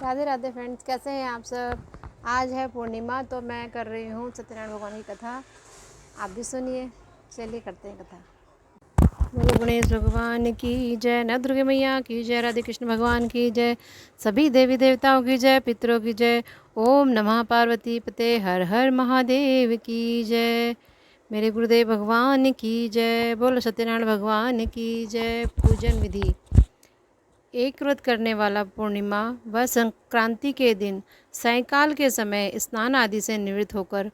Radhe Radhe friends, कैसे हैं आप सब। आज है पूर्णिमा, तो मैं कर रही हूँ सत्यनारायण भगवान की कथा। आप भी सुनिए। चलिए करते हैं कथा। बोलो गणेश भगवान की जय, नव दुर्गे मैया की जय, राधे कृष्ण भगवान की जय, सभी देवी देवताओं की जय, पितरों की जय। ओम नमः पार्वती पते, हर हर महादेव की जय। मेरे गुरुदेव भगवान की जय। बोलो सत्यनारायण भगवान की जय। पूजन विधि। एक व्रत करने वाला पूर्णिमा व संक्रांति के दिन सायंकाल के समय स्नान आदि से निवृत्त होकर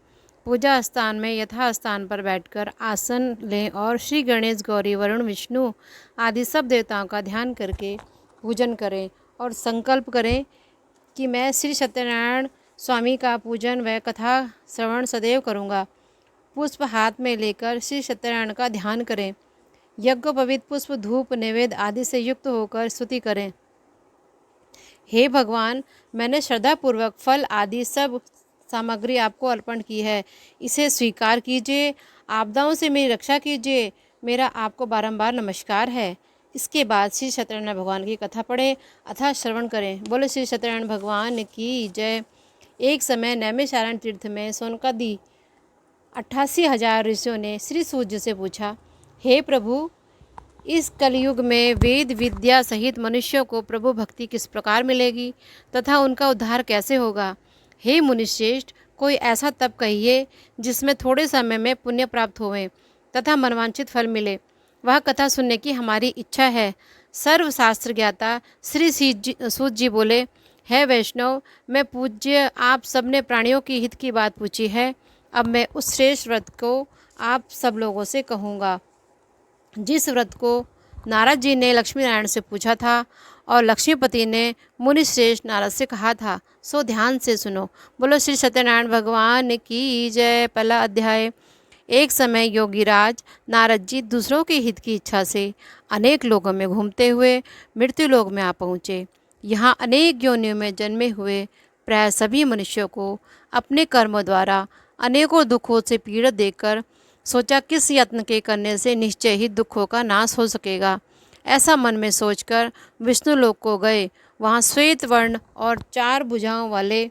पूजा स्थान में यथास्थान पर बैठकर आसन लें और श्री गणेश, गौरी, वरुण, विष्णु आदि सब देवताओं का ध्यान करके पूजन करें और संकल्प करें कि मैं श्री सत्यनारायण स्वामी का पूजन व कथा श्रवण सदैव करूँगा। पुष्प हाथ में लेकर श्री सत्यनारायण का ध्यान करें। यज्ञोपवीत पुष्प, धूप, नैवेद्य आदि से युक्त होकर स्तुति करें। हे भगवान, मैंने श्रद्धापूर्वक फल आदि सब सामग्री आपको अर्पण की है, इसे स्वीकार कीजिए। आपदाओं से मेरी रक्षा कीजिए। मेरा आपको बारंबार नमस्कार है। इसके बाद श्री सत्यनारायण भगवान की कथा पढ़ें अथवा श्रवण करें। बोले श्री सत्यनारायण भगवान की जय। एक समय नैमिषारण्य तीर्थ में सोनकादि 88,000 ऋषियों ने श्री सूर्य से पूछा, हे प्रभु, इस कलयुग में वेद विद्या सहित मनुष्यों को प्रभु भक्ति किस प्रकार मिलेगी तथा उनका उद्धार कैसे होगा। हे मुनिश्रेष्ठ, कोई ऐसा तप कहिए जिसमें थोड़े समय में पुण्य प्राप्त होवे तथा मनवांछित फल मिले। वह कथा सुनने की हमारी इच्छा है। सर्वशास्त्र ज्ञाता श्री सूत जी बोले, है वैष्णव, मैं पूज्य आप सबने प्राणियों की हित की बात पूछी है। अब मैं उस श्रेष्ठ व्रत को आप सब लोगों से कहूँगा, जिस व्रत को नारद जी ने लक्ष्मी नारायण से पूछा था और लक्ष्मीपति ने मुनिश्रेष्ठ नारद से कहा था, सो ध्यान से सुनो। बोलो श्री सत्यनारायण भगवान की जय। पहला अध्याय। एक समय योगीराज नारद जी दूसरों के हित की इच्छा से अनेक लोगों में घूमते हुए मृत्यु लोक में आ पहुँचे। यहाँ अनेक योनियों में जन्मे हुए प्राय सभी मनुष्यों को अपने कर्मों द्वारा अनेकों दुखों से पीड़ित देकर सोचा, किस यत्न के करने से निश्चय ही दुखों का नाश हो सकेगा। ऐसा मन में सोचकर विष्णु लोक को गए। वहाँ श्वेत वर्ण और 4 भुजाओं वाले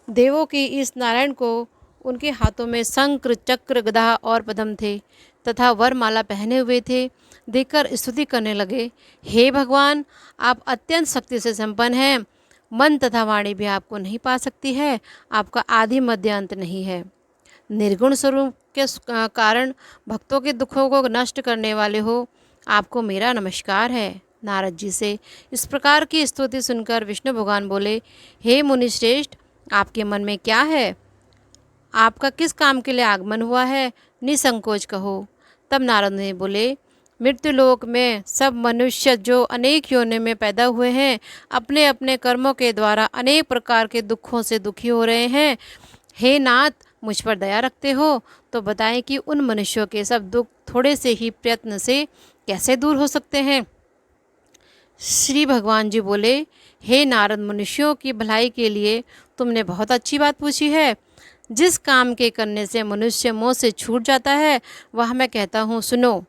देवों की इस नारायण को उनके हाथों में शंख, चक्र, गदा और पद्म थे तथा वरमाला पहने हुए थे, देखकर स्तुति करने लगे। हे भगवान, आप अत्यंत शक्ति से संपन्न हैं। मन तथा वाणी भी आपको नहीं पा सकती है। आपका आदि मध्य अंत नहीं है। निर्गुण स्वरूप के कारण भक्तों के दुखों को नष्ट करने वाले हो, आपको मेरा नमस्कार है। नारद जी से इस प्रकार की स्तुति सुनकर विष्णु भगवान बोले, हे मुनिश्रेष्ठ, आपके मन में क्या है? आपका किस काम के लिए आगमन हुआ है? निसंकोच कहो। तब नारद ने बोले, मृत्युलोक में सब मनुष्य जो अनेक योनि में पैदा हुए हैं, अपने अपने कर्मों के द्वारा अनेक प्रकार के दुखों से दुखी हो रहे हैं। हे नाथ, मुझ पर दया रखते हो तो बताएं कि उन मनुष्यों के सब दुख थोड़े से ही प्रयत्न से कैसे दूर हो सकते हैं। श्री भगवान जी बोले, हे नारद, मनुष्यों की भलाई के लिए तुमने बहुत अच्छी बात पूछी है। जिस काम के करने से मनुष्य मोह से छूट जाता है, वह मैं कहता हूँ, सुनो।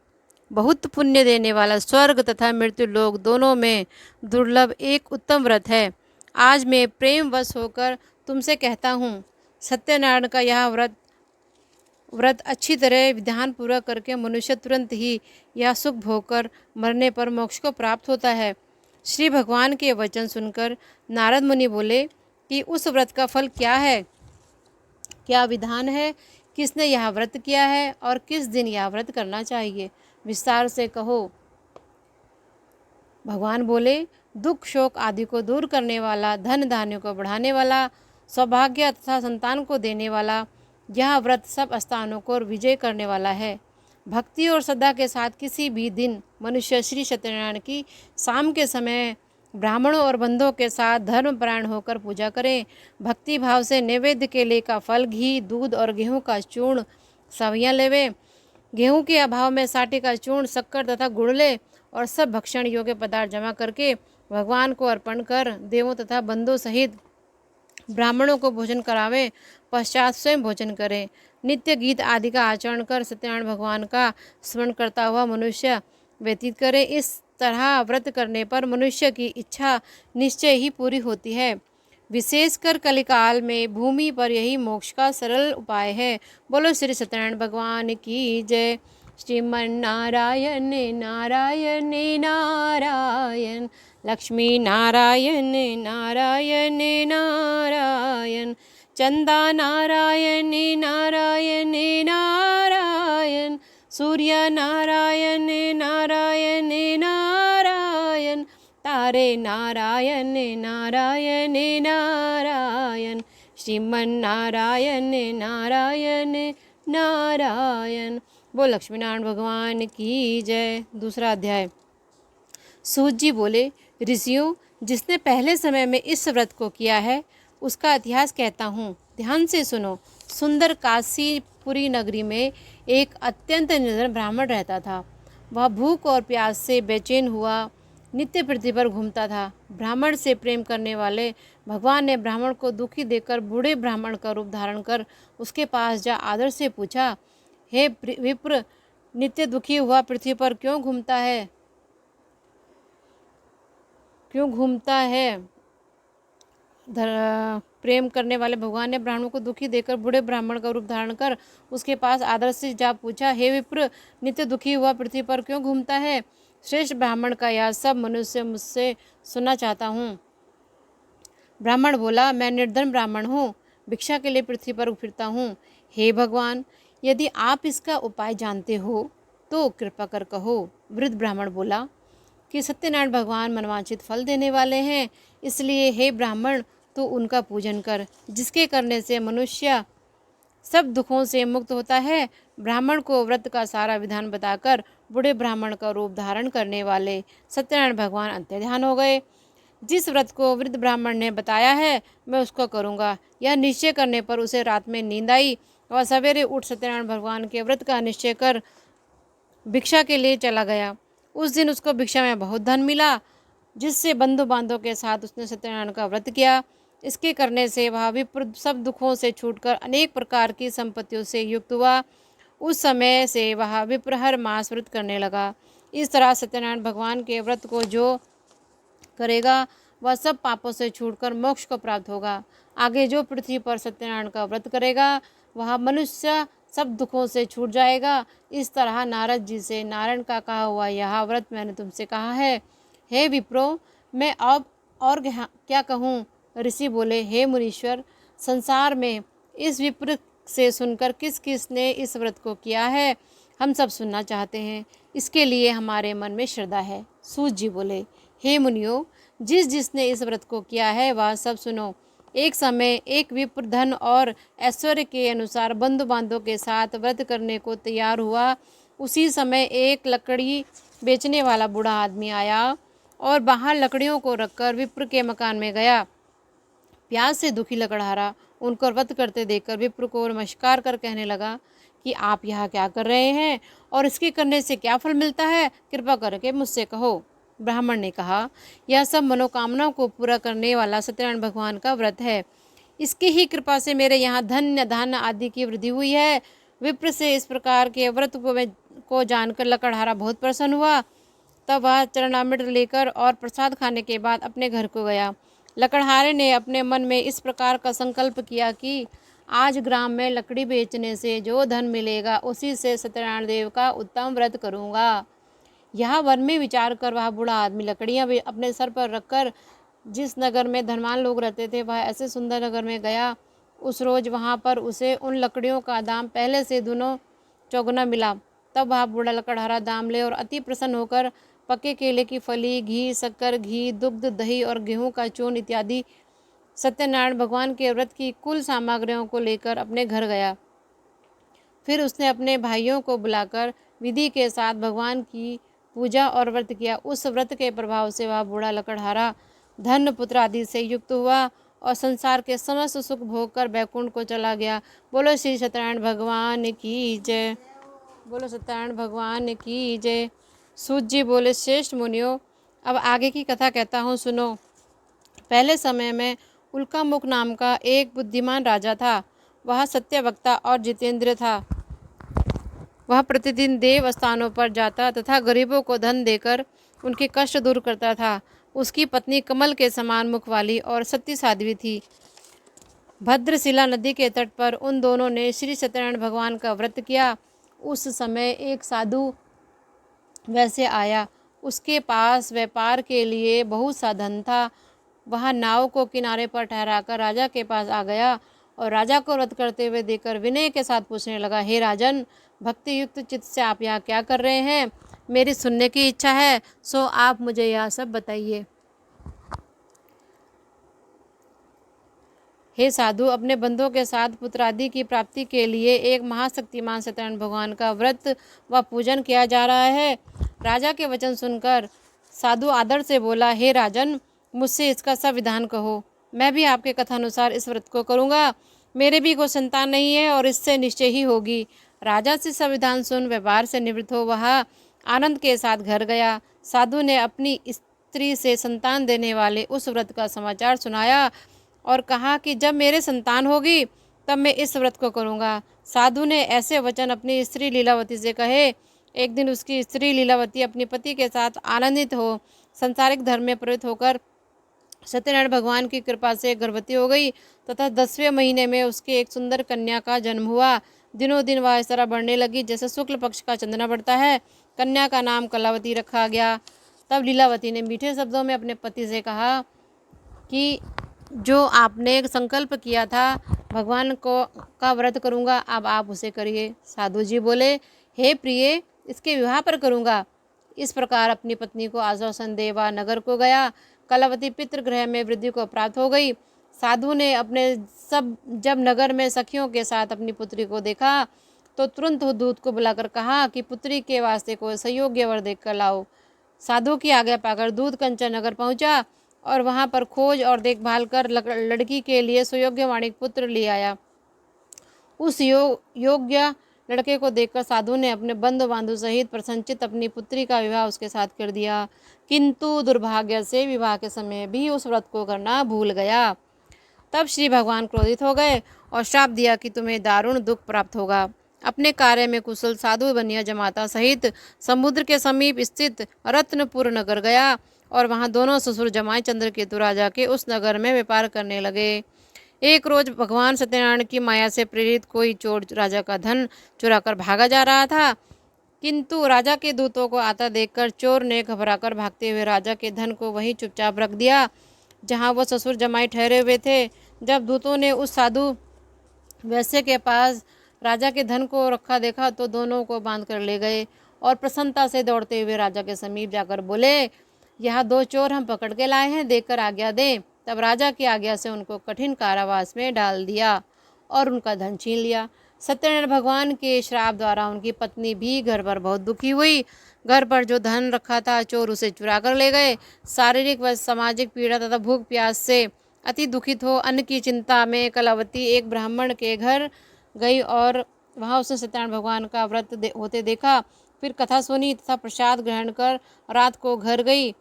बहुत पुण्य देने वाला स्वर्ग तथा मृत्यु लोक दोनों में दुर्लभ एक उत्तम व्रत है। आज मैं प्रेमवश होकर तुमसे कहता हूँ, सत्यनारायण का यह व्रत अच्छी तरह विधान पूरा करके मनुष्य तुरंत ही यह सुख भोगकर मरने पर मोक्ष को प्राप्त होता है। श्री भगवान के वचन सुनकर नारद मुनि बोले कि उस व्रत का फल क्या है, क्या विधान है, किसने यह व्रत किया है और किस दिन यह व्रत करना चाहिए, विस्तार से कहो। भगवान बोले, दुख शोक आदि को दूर करने वाला, धन धान्य को बढ़ाने वाला, सौभाग्य तथा संतान को देने वाला, यह व्रत सब स्थानों को विजय करने वाला है। भक्ति और श्रद्धा के साथ किसी भी दिन मनुष्य श्री सत्यनारायण की शाम के समय ब्राह्मणों और बंधुओं के साथ धर्मपरायण होकर पूजा करें। भक्ति भाव से नैवेद्य केले का फल, घी, दूध और गेहूँ का चूर्ण सवियाँ लेवे। गेहूँ के अभाव में साटे का चूर्ण, शक्कर तथा गुड़ ले और सब भक्षण योग्य पदार्थ जमा करके भगवान को अर्पण कर देवों तथा बंधुओं सहित ब्राह्मणों को भोजन करावें। पश्चात स्वयं भोजन करें। नित्य गीत आदि का आचरण कर सत्यनारायण भगवान का स्मरण करता हुआ मनुष्य व्यतीत करे। इस तरह व्रत करने पर मनुष्य की इच्छा निश्चय ही पूरी होती है। विशेषकर कलिकाल में भूमि पर यही मोक्ष का सरल उपाय है। बोलो श्री सत्यनारायण भगवान की जय। श्रीमन नारायण नारायण नारायण, लक्ष्मी नारायण नारायण नारायण, चंदा नारायण नारायण नारायण, सूर्य नारायण नारायण नारायण, तारे नारायण नारायण नारायण, श्रीमन नारायण नारायण नारायण। बोल लक्ष्मीनारायण भगवान की जय। दूसरा अध्याय। सूत जी बोले, ऋषियों, जिसने पहले समय में इस व्रत को किया है उसका इतिहास कहता हूँ, ध्यान से सुनो। सुंदर काशीपुरी नगरी में एक अत्यंत निर्धन ब्राह्मण रहता था। वह भूख और प्यास से बेचैन हुआ नित्य पृथ्वी पर घूमता था। ब्राह्मण से प्रेम करने वाले भगवान ने ब्राह्मण को दुखी देखकर बूढ़े ब्राह्मण का रूप धारण कर उसके पास जा आदर से पूछा, हे विप्र, नित्य दुखी हुआ पृथ्वी पर क्यों घूमता है? प्रेम करने वाले भगवान ने ब्राह्मण को दुखी देकर बूढ़े ब्राह्मण का रूप धारण कर उसके पास आदर से जा पूछा, हे विप्र, नित्य दुखी हुआ पृथ्वी पर क्यों घूमता है? श्रेष्ठ ब्राह्मण का यह सब मनुष्य मुझसे सुनना चाहता हूँ। ब्राह्मण बोला, मैं निर्धन ब्राह्मण हूँ, भिक्षा के लिए पृथ्वी पर फिरता हूँ। हे भगवान, यदि आप इसका उपाय जानते हो तो कृपा कर कहो। वृद्ध ब्राह्मण बोला कि सत्यनारायण भगवान मनवांछित फल देने वाले हैं, इसलिए हे ब्राह्मण, तो उनका पूजन कर, जिसके करने से मनुष्य सब दुखों से मुक्त होता है। ब्राह्मण को व्रत का सारा विधान बताकर बूढ़े ब्राह्मण का रूप धारण करने वाले सत्यनारायण भगवान अंतर्ध्यान हो गए। जिस व्रत को वृद्ध ब्राह्मण ने बताया है मैं उसको करूँगा, यह निश्चय करने पर उसे रात में नींद आई। वह सवेरे उठ सत्यनारायण भगवान के व्रत का निश्चय कर भिक्षा के लिए चला गया। उस दिन उसको भिक्षा में बहुत धन मिला, जिससे बंधु बांधवों के साथ उसने सत्यनारायण का व्रत किया। इसके करने से वह विप्र सब दुखों से छूटकर अनेक प्रकार की संपत्तियों से युक्त हुआ। उस समय से वह विप्र हर मास व्रत करने लगा। इस तरह सत्यनारायण भगवान के व्रत को जो करेगा वह सब पापों से छूटकर मोक्ष को प्राप्त होगा। आगे जो पृथ्वी पर सत्यनारायण का व्रत करेगा वह मनुष्य सब दुखों से छूट जाएगा। इस तरह नारद जी से नारायण का कहा हुआ यह व्रत मैंने तुमसे कहा है। हे विप्रो, मैं अब और क्या कहूँ? ऋषि बोले, हे मुनीश्वर, संसार में इस विप्र से सुनकर किस किस ने इस व्रत को किया है हम सब सुनना चाहते हैं, इसके लिए हमारे मन में श्रद्धा है। सूत जी बोले, हे मुनियों, जिसने इस व्रत को किया है वह सब सुनो। एक समय एक विप्र धन और ऐश्वर्य के अनुसार बंधु बांधवों के साथ व्रत करने को तैयार हुआ। उसी समय एक लकड़ी बेचने वाला बूढ़ा आदमी आया और बाहर लकड़ियों को रखकर विप्र के मकान में गया। प्यास से दुखी लकड़हारा उनको व्रत करते देखकर विप्र को नमस्कार कर कहने लगा कि आप यहाँ क्या कर रहे हैं और इसके करने से क्या फल मिलता है, कृपा करके मुझसे कहो। ब्राह्मण ने कहा, यह सब मनोकामनाओं को पूरा करने वाला सत्यनारायण भगवान का व्रत है। इसकी ही कृपा से मेरे यहाँ धन्य धान्य आदि की वृद्धि हुई है। विप्र से इस प्रकार के व्रत को जानकर लकड़हारा बहुत प्रसन्न हुआ। तब वह चरणामृत लेकर और प्रसाद खाने के बाद अपने घर को गया। लकड़हारे ने अपने मन में इस प्रकार का संकल्प किया कि आज ग्राम में लकड़ी बेचने से जो धन मिलेगा उसी से सत्यनारायण देव का उत्तम व्रत करूँगा। यह वन में विचार कर वह बूढ़ा आदमी लकड़ियाँ भी अपने सर पर रखकर जिस नगर में धनवान लोग रहते थे वह ऐसे सुंदर नगर में गया। उस रोज़ वहाँ पर उसे उन लकड़ियों का दाम पहले से दोनों चौगुना मिला। तब वह बूढ़ा लकड़हारा दाम ले और अति प्रसन्न होकर पके केले की फली, घी, शक्कर, घी, दुग्ध, दही और गेहूं का चूर्ण इत्यादि सत्यनारायण भगवान के व्रत की कुल सामग्रियों को लेकर अपने घर गया। फिर उसने अपने भाइयों को बुलाकर विधि के साथ भगवान की पूजा और व्रत किया। उस व्रत के प्रभाव से वह बूढ़ा लकड़हारा धन पुत्र आदि से युक्त हुआ और संसार के समस्त सुख भोग कर बैकुंठ को चला गया। बोलो श्री सत्यनारायण भगवान की जय। बोलो सत्यनारायण भगवान की जय। सूत जी बोले, श्रेष्ठ मुनियों, अब आगे की कथा कहता हूँ, सुनो। पहले समय में उल्कामुख नाम का एक बुद्धिमान राजा था। वह सत्यवक्ता और जितेंद्र था। वह प्रतिदिन देव स्थानों पर जाता तथा गरीबों को धन देकर उनके कष्ट दूर करता था। उसकी पत्नी कमल के समान मुख वाली और सती साध्वी थी। भद्रशिला नदी के तट पर उन दोनों ने श्री सत्यनारायण भगवान का व्रत किया। उस समय एक साधु वैसे आया। उसके पास व्यापार के लिए बहुत सा धन था। वह नाव को किनारे पर ठहराकर राजा के पास आ गया और राजा को व्रत करते हुए देखकर विनय के साथ पूछने लगा, हे राजन, भक्ति युक्त चित्त से आप यहाँ क्या कर रहे हैं? मेरी सुनने की इच्छा है, सो आप मुझे यह सब बताइए। हे साधु, अपने बंधुओं के साथ पुत्रादि की प्राप्ति के लिए एक महाशक्तिमान सत्यनारायण भगवान का व्रत व पूजन किया जा रहा है। राजा के वचन सुनकर साधु आदर से बोला, हे राजन, मुझसे इसका सब विधान कहो। मैं भी आपके कथानुसार इस व्रत को करूँगा। मेरे भी कोई संतान नहीं है और इससे निश्चय ही होगी। राजा से संविधान सुन व्यवहार से निवृत्त हो वह आनंद के साथ घर गया। साधु ने अपनी स्त्री से संतान देने वाले उस व्रत का समाचार सुनाया और कहा कि जब मेरे संतान होगी तब मैं इस व्रत को करूँगा। साधु ने ऐसे वचन अपनी स्त्री लीलावती से कहे। एक दिन उसकी स्त्री लीलावती अपने पति के साथ आनंदित हो संसारिक धर्म में प्रवृत्त होकर सत्यनारायण भगवान की कृपा से गर्भवती हो गई तथा 10वें महीने में उसके एक सुंदर कन्या का जन्म हुआ। दिनों दिन वह इस तरह बढ़ने लगी जैसे शुक्ल पक्ष का चंद्रमा बढ़ता है। कन्या का नाम कलावती रखा गया। तब लीलावती ने मीठे शब्दों में अपने पति से कहा कि जो आपने एक संकल्प किया था भगवान को का व्रत करूँगा, अब आप उसे करिए। साधु जी बोले, हे प्रिय, इसके विवाह पर करूँगा। इस प्रकार अपनी पत्नी को आश्वासन दे वह नगर को गया। कलावती पितृगृह में वृद्धि को प्राप्त हो गई। साधु ने अपने जब नगर में सखियों के साथ अपनी पुत्री को देखा तो तुरंत दूत को बुलाकर कहा कि पुत्री के वास्ते कोई संयोग्य वर देख कर लाओ। साधु की आज्ञा पाकर दूत कंचन नगर पहुंचा और वहां पर खोज और देखभाल कर लड़की के लिए सुयोग्य वाणिक पुत्र ले आया। उस योग्य लड़के को देखकर साधु ने अपने बंधु बांधु सहित प्रसन्नचित्त अपनी पुत्री का विवाह उसके साथ कर दिया, किंतु दुर्भाग्य से विवाह के समय भी उस व्रत को करना भूल गया। तब श्री भगवान क्रोधित हो गए और श्राप दिया कि तुम्हें दारुण दुख प्राप्त होगा। अपने कार्य में कुशल साधु बनिया जमाता सहित समुद्र के समीप स्थित रत्नपुर नगर गया और वहां दोनों ससुर जमाई चंद्रकेतु राजा के उस नगर में व्यापार करने लगे। एक रोज भगवान सत्यनारायण की माया से प्रेरित कोई चोर राजा का धन चुराकर भागा जा रहा था, किंतु राजा के दूतों को आता देखकर चोर ने घबराकर भागते हुए राजा के धन को वहीं चुपचाप रख दिया जहां वो ससुर जमाई ठहरे हुए थे। जब दूतों ने उस साधु वैश्य के पास राजा के धन को रखा देखा तो दोनों को बांध कर ले गए और प्रसन्नता से दौड़ते हुए राजा के समीप जाकर बोले, यह 2 चोर हम पकड़ के लाए हैं, देखकर आज्ञा दें। तब राजा की आज्ञा से उनको कठिन कारावास में डाल दिया और उनका धन छीन लिया। सत्यनारायण भगवान के श्राप द्वारा उनकी पत्नी भी घर पर बहुत दुखी हुई। घर पर जो धन रखा था चोर उसे चुरा कर ले गए। शारीरिक व सामाजिक पीड़ा तथा भूख प्यास से अति दुखित हो अन्न की चिंता में कलावती एक ब्राह्मण के घर गई और वहाँ उसने सत्यनारायण भगवान का व्रत होते देखा। फिर कथा सुनी तथा प्रसाद ग्रहण कर रात को घर गई।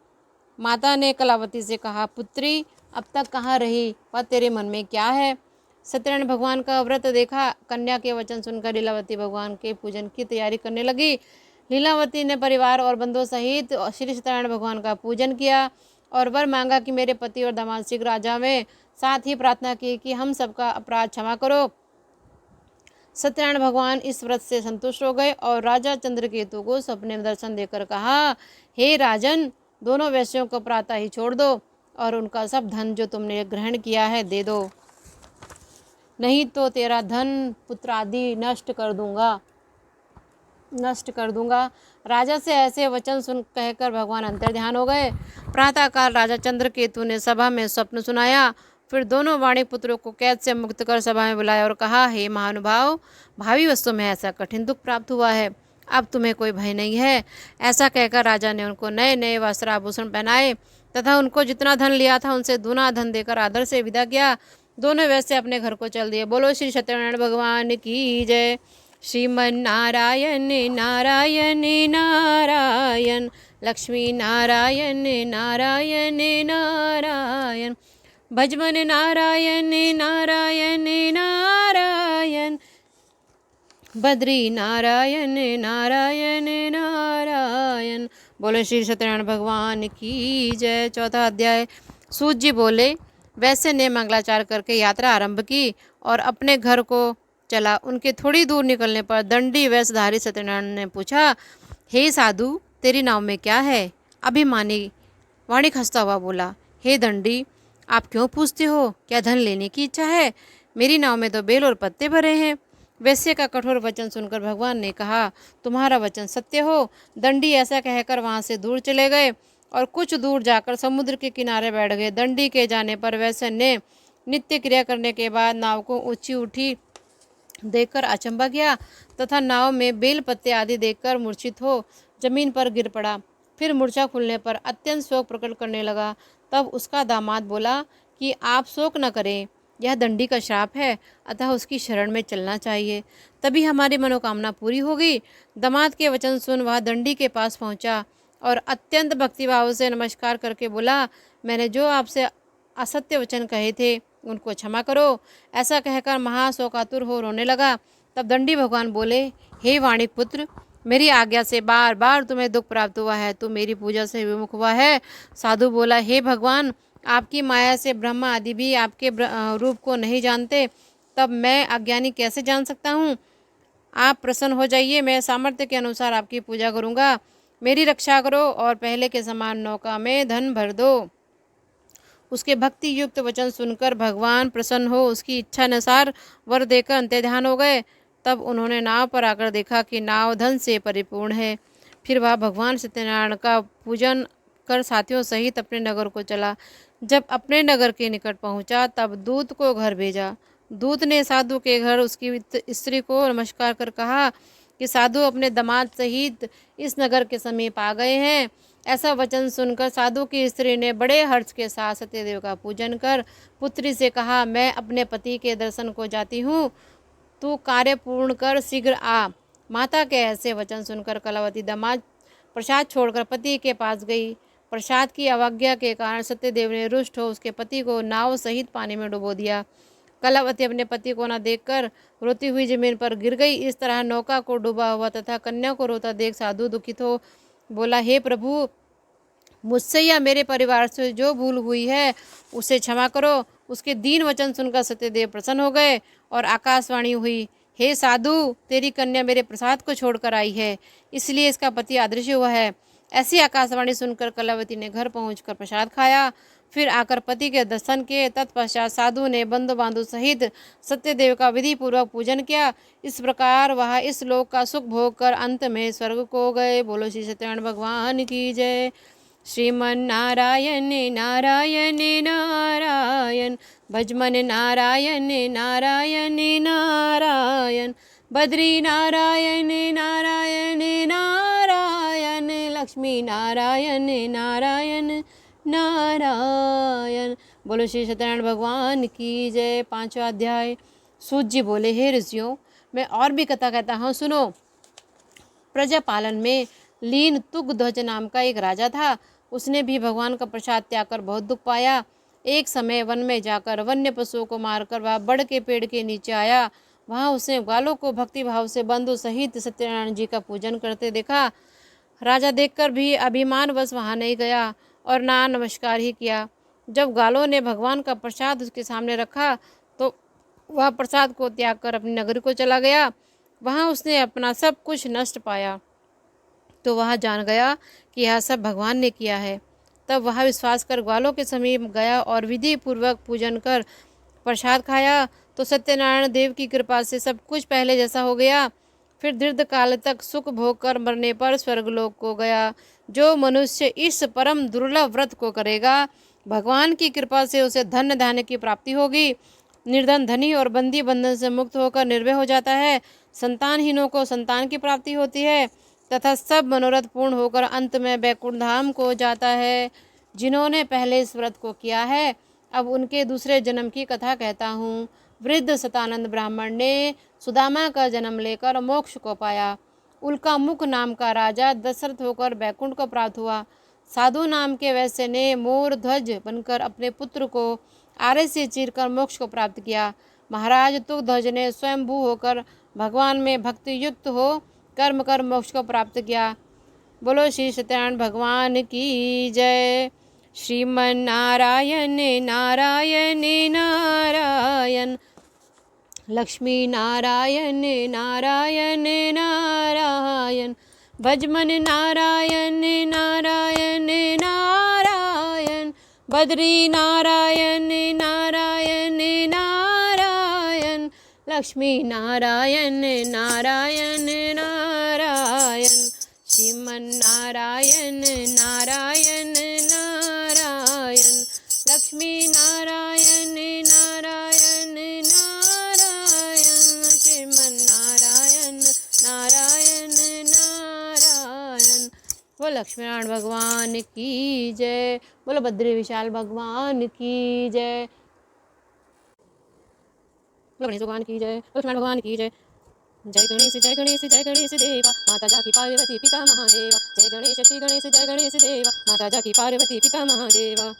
माता ने कलावती से कहा, पुत्री, अब तक कहाँ रही व तेरे मन में क्या है? सत्यनारायण भगवान का व्रत देखा। कन्या के वचन सुनकर लीलावती भगवान के पूजन की तैयारी करने लगी। लीलावती ने परिवार और बंधुओं सहित श्री सत्यनारायण भगवान का पूजन किया और वर मांगा कि मेरे पति और दामाद शीघ्र आ जावें। साथ ही प्रार्थना की कि हम सबका अपराध क्षमा करो। सत्यनारायण भगवान इस व्रत से संतुष्ट हो गए और राजा चंद्रकेतु को सपने में दर्शन देकर कहा, हे राजन, दोनों वैश्यों को प्रातः ही छोड़ दो और उनका सब धन जो तुमने ग्रहण किया है दे दो, नहीं तो तेरा धन पुत्र आदि नष्ट कर दूंगा। राजा से ऐसे वचन सुन कहकर भगवान अंतर्ध्यान हो गए। प्रातःकाल राजा चंद्रकेतु ने सभा में स्वप्न सुनाया। फिर दोनों वाणिक पुत्रों को कैद से मुक्त कर सभा में बुलाया और कहा, हे महानुभाव, भावी वस्तु में ऐसा कठिन दुख प्राप्त हुआ है, अब तुम्हें कोई भय नहीं है। ऐसा कहकर राजा ने उनको नए नए वस्त्र आभूषण पहनाए तथा उनको जितना धन लिया था उनसे दूना धन देकर आदर से विदा किया। दोनों वैसे अपने घर को चल दिए। बोलो श्री सत्यनारायण भगवान की जय। श्रीमन नारायण नारायण नारायण, लक्ष्मी नारायण नारायण नारायण, भजमन नारायण नारायण नारायण, बद्री नारायण नारायण नारायण, बोले श्री सत्यनारायण भगवान की जय। चौथा अध्याय। सूत जी बोले, वैश्य ने मंगलाचार करके यात्रा आरंभ की और अपने घर को चला। उनके थोड़ी दूर निकलने पर दंडी वेशधारी सत्यनारायण ने पूछा, हे साधु, तेरी नाव में क्या है? अभिमानी वाणी हंसता हुआ बोला, हे दंडी, आप क्यों पूछते हो? क्या धन लेने की इच्छा है? मेरी नाव में तो बेल और पत्ते भरे हैं। वैश्य का कठोर वचन सुनकर भगवान ने कहा, तुम्हारा वचन सत्य हो। दंडी ऐसा कहकर वहां से दूर चले गए और कुछ दूर जाकर समुद्र के किनारे बैठ गए। दंडी के जाने पर वैश्य ने नित्य क्रिया करने के बाद नाव को ऊंची उठी देखकर अचंभा किया तथा नाव में बेल पत्ते आदि देखकर मूर्छित हो जमीन पर गिर पड़ा। फिर मूर्छा खुलने पर अत्यंत शोक प्रकट करने लगा। तब उसका दामाद बोला कि आप शोक न करें, यह दंडी का श्राप है, अतः उसकी शरण में चलना चाहिए, तभी हमारी मनोकामना पूरी होगी। दामाद के वचन सुन वह दंडी के पास पहुंचा और अत्यंत भक्तिभाव से नमस्कार करके बोला, मैंने जो आपसे असत्य वचन कहे थे उनको क्षमा करो। ऐसा कहकर महाशोकातुर हो रोने लगा। तब दंडी भगवान बोले, हे वाणिक पुत्र, मेरी आज्ञा से बार बार तुम्हें दुख प्राप्त हुआ है, तुम मेरी पूजा से विमुख हुआ है। साधु बोला, हे भगवान, आपकी माया से ब्रह्मा आदि भी आपके रूप को नहीं जानते, तब मैं अज्ञानी कैसे जान सकता हूँ? आप प्रसन्न हो जाइए, मैं सामर्थ्य के अनुसार आपकी पूजा करूँगा। मेरी रक्षा करो और पहले के समान नौका में धन भर दो। उसके भक्ति युक्त वचन सुनकर भगवान प्रसन्न हो उसकी इच्छा अनुसार वर देकर अंतर्ध्यान हो गए। तब उन्होंने नाव पर आकर देखा कि नाव धन से परिपूर्ण है। फिर वह भगवान सत्यनारायण का पूजन कर साथियों सहित अपने नगर को चला। जब अपने नगर के निकट पहुंचा तब दूत को घर भेजा। दूत ने साधु के घर उसकी स्त्री को नमस्कार कर कहा कि साधु अपने दामाद सहित इस नगर के समीप आ गए हैं। ऐसा वचन सुनकर साधु की स्त्री ने बड़े हर्ष के साथ सत्यदेव का पूजन कर पुत्री से कहा, मैं अपने पति के दर्शन को जाती हूँ, तू कार्य पूर्ण कर शीघ्र आ। माता के ऐसे वचन सुनकर कलावती दामाद प्रसाद छोड़कर पति के पास गई। प्रसाद की अवज्ञा के कारण सत्यदेव ने रुष्ट हो उसके पति को नाव सहित पानी में डुबो दिया। कलावती अपने पति को न देखकर रोती हुई जमीन पर गिर गई। इस तरह नौका को डूबा हुआ तथा कन्या को रोता देख साधु दुखित हो बोला, हे प्रभु, मुझसे या मेरे परिवार से जो भूल हुई है उसे क्षमा करो। उसके दीन वचन सुनकर सत्यदेव प्रसन्न हो गए और आकाशवाणी हुई, हे साधु, तेरी कन्या मेरे प्रसाद को छोड़कर आई है, इसलिए इसका पति अदृश्य हुआ है। ऐसी आकाशवाणी सुनकर कलावती ने घर पहुंचकर प्रसाद खाया, फिर आकर पति के दर्शन किए। तत्पश्चात साधु ने बंधु बांधु सहित सत्यदेव का विधि पूर्वक पूजन किया। इस प्रकार वह इस लोक का सुख भोग कर अंत में स्वर्ग को गए। बोलो श्री सत्यनारायण भगवान की जय। श्रीमन नारायण नारायण नारायण, भजमन नारायण नारायण नारायण, बद्री नारायण नारायण नारायण, लक्ष्मी नारायण नारायण नारायण। बोलो श्री सत्यनारायण भगवान की जय। पांचवा अध्याय। सूत जी बोले, हे ऋषियों, मैं और भी कथा कहता हूँ, सुनो। प्रजा पालन में लीन तुगध्वज नाम का एक राजा था। उसने भी भगवान का प्रसाद त्याग कर बहुत दुख पाया। एक समय वन में जाकर वन्य पशुओं को मारकर वह बड़ के पेड़ के नीचे आया। वहाँ उसने ग्वालों को भक्ति भाव से बंधु सहित सत्यनारायण जी का पूजन करते देखा। राजा देखकर भी अभिमानवश वहाँ नहीं गया और ना नमस्कार ही किया। जब ग्वालों ने भगवान का प्रसाद उसके सामने रखा तो वह प्रसाद को त्याग कर अपनी नगरी को चला गया। वहाँ उसने अपना सब कुछ नष्ट पाया तो वह जान गया कि यह सब भगवान ने किया है। तब वह विश्वास कर ग्वालों के समीप गया और विधि पूर्वक पूजन कर प्रसाद खाया तो सत्यनारायण देव की कृपा से सब कुछ पहले जैसा हो गया। फिर दीर्घ काल तक सुख भोग कर मरने पर स्वर्गलोक को गया। जो मनुष्य इस परम दुर्लभ व्रत को करेगा, भगवान की कृपा से उसे धन्य धान्य की प्राप्ति होगी। निर्धन धनी और बंदी बंधन से मुक्त होकर निर्भय हो जाता है। संतानहीनों को संतान की प्राप्ति होती है तथा सब मनोरथ पूर्ण होकर अंत में वैकुंठ धाम को जाता है। जिन्होंने पहले इस व्रत को किया है, अब उनके दूसरे जन्म की कथा कहता हूँ। वृद्ध सतानंद ब्राह्मण ने सुदामा का जन्म लेकर मोक्ष को पाया। उल्का मुख नाम का राजा दशरथ होकर वैकुंठ को प्राप्त हुआ। साधु नाम के वैश्य ने मोर ध्वज बनकर अपने पुत्र को आरे से चीरकर मोक्ष को प्राप्त किया। महाराज तुगध्वज ने स्वयंभू होकर भगवान में भक्ति युक्त हो कर्म कर मोक्ष को प्राप्त किया। बोलो श्री सत्यनारायण भगवान की जय। श्रीमन नारायण नारायण नारायण, लक्ष्मी नारायण नारायण नारायण, भजमन नारायण नारायण नारायण, बद्री नारायण नारायण नारायण, लक्ष्मी नारायण नारायण नारायण, श्रीमन नारायण नारायण नारायण, लक्ष्मी नारायण नारायण नारायण, श्रीमन नारायण नारायण नारायण। वो लक्ष्मीनारायण भगवान की जय। बोलो बद्री विशाल भगवान की जय। बोलो गणेश भगवान की जय। लक्ष्मीनारायण भगवान की जय। जय गणेश जय गणेश जय गणेश देवा, माता जाकी पार्वती पिता महादेवा। जय गणेश श्री गणेश जय गणेश देवा, माता जाकी पार्वती पिता महादेवा।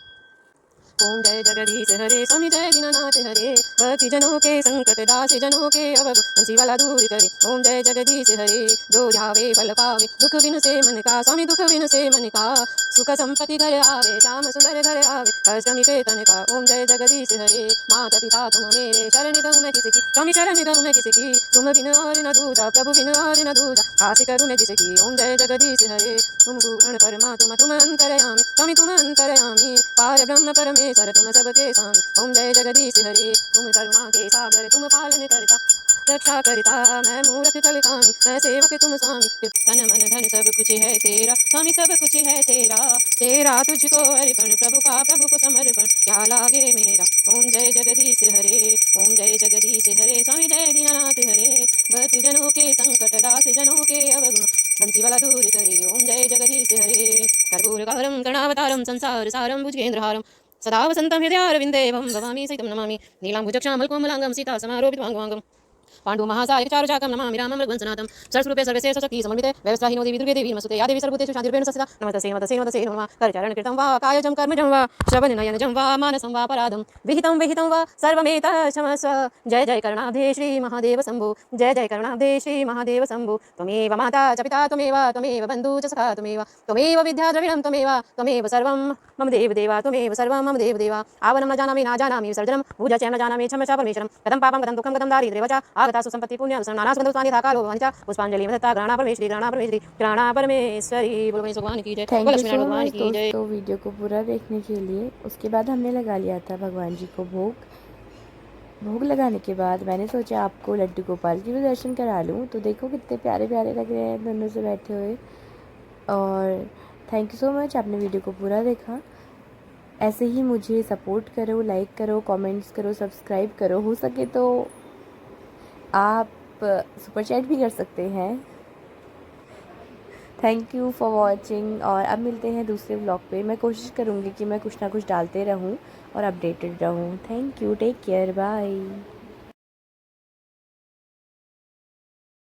ओम जय जगदीश हरे, स्वामी जय दीनानाथ हरे, भक्ति जनों के संकट दास जनों के अब बंसी वाला दूर करे। ओम जय जगदीश हरे, जो जावे फल पावे, दुख बिन से मन का, स्वामी दुख बिन से मन का, सुख संपत्ति घर आवे, श्याम सुंदर घर आवे, कष्ट मिटे तन का। ओम जय जगदीश हरे, माता पिता तुम मेरे, शरण गहूँ मैं किसकी, स्वामी शरण गहूँ मैं किसकी, तुम बिन और न दूजा, प्रभु बिन और न दूजा, आस करूँ मैं जिसकी। ओम जय जगदीश हरे, तुम पूर्ण परमात्मा तुम अंतर्यामी, स्वामी तुम अंतर्यामी, पार ब्रह्म परमेश्वर तुम सबके स्वामी। ओम जय जगदीश हरे, तुम करुणा के सागर तुम पालन करता, रक्षा करता मैं मूर्ख कल कामी, मैं सेवक तुम स्वामी। तन मन धन सब कुछ है तेरा, स्वामी सब कुछ है तेरा, तेरा तुझको अर्पण, प्रभु का प्रभु को समर्पण, क्या लागे मेरा। ओम जय जगदीश हरे, ओम जय जगदीश हरे, स्वामी जय दीनानाथ हरे, भक्त जनों के संकट दास जनों के अवगुण, बंसी वाला दूर करे। ओम जय जगदीश हरे, कर्पूरकारं करुणावतारं संसार सारं भुजगेन्द्रहारं, सदा वसन्तं हृदयारविन्दे भवामी सहितं नमामि, नीलाम्बुजक्षामलकोमलाङ्गं सीता समारोपितवाङ्गवाङ्गं, पाण्डु महासाय चारुचाकं नमामि रामं रघुवंशनाथं, सरस्वरूपे सर्वस्य शक्ति समन्विते, व्यवस्थाहीनो देवी दुर्गे देवी नमस्तुते, या देवी सर्वभूतेषु शान्तिरूपेण संस्थिता, नमस्तस्यै नमस्तस्यै नमस्तस्यै नमः। करचरण कृतं वा कायजं कर्मजं वा, श्रवणनयनजं वा मानसं वा पराधं, विहितं विहितं वा सर्वमेतत् क्षमस्व। जय जय करुणाब्धे श्री महादेव शम्भो, जय जय करुणाब्धे श्री महादेव शम्भो, त्वमेव माता च पिता त्वमेव बन्धु च सखा त्वमेव विद्या द्रविणं त्वमेव सर्वं मम देवदेवा, त्वमेव सर्वं मम देवदेवा। आवनं न जानामि विसर्जनं, पूजाचयं न जानामि क्षमस्व परमेश्वरं, कथं पापं कथं दुःखं कथं दारिद्र्यं च आगता सुसंपत्ति पुण्यं नानासुगन्धपुष्पाणि कालो भवन्ति च, पुष्पांजलि मदत्ता ग्रहणा परमेश्वरी ग्रहणा परमेश्वरी। बोलो गणेश भगवान की जय, बोलो थैंक यू लक्ष्मीनारायण सो भगवान मच की जय। दोस्तों वीडियो को पूरा देखने के लिए। उसके बाद हमने लगा लिया था भगवान जी को भोग लगाने के बाद मैंने सोचा आपको लड्डू गोपाल की भी दर्शन करा लूँ। तो देखो कितने प्यारे प्यारे लग रहे हैं दोनों से बैठे हुए। और थैंक यू सो मच, आपने वीडियो को पूरा देखा। ऐसे ही मुझे सपोर्ट करो, लाइक करो, कमेंट्स करो, सब्सक्राइब करो, हो सके तो आप सुपर चैट भी कर सकते हैं। थैंक यू फॉर वॉचिंग, और अब मिलते हैं दूसरे व्लॉग पे। मैं कोशिश करूँगी कि मैं कुछ ना कुछ डालते रहूँ और अपडेटेड रहूँ। Thank you, take care, bye.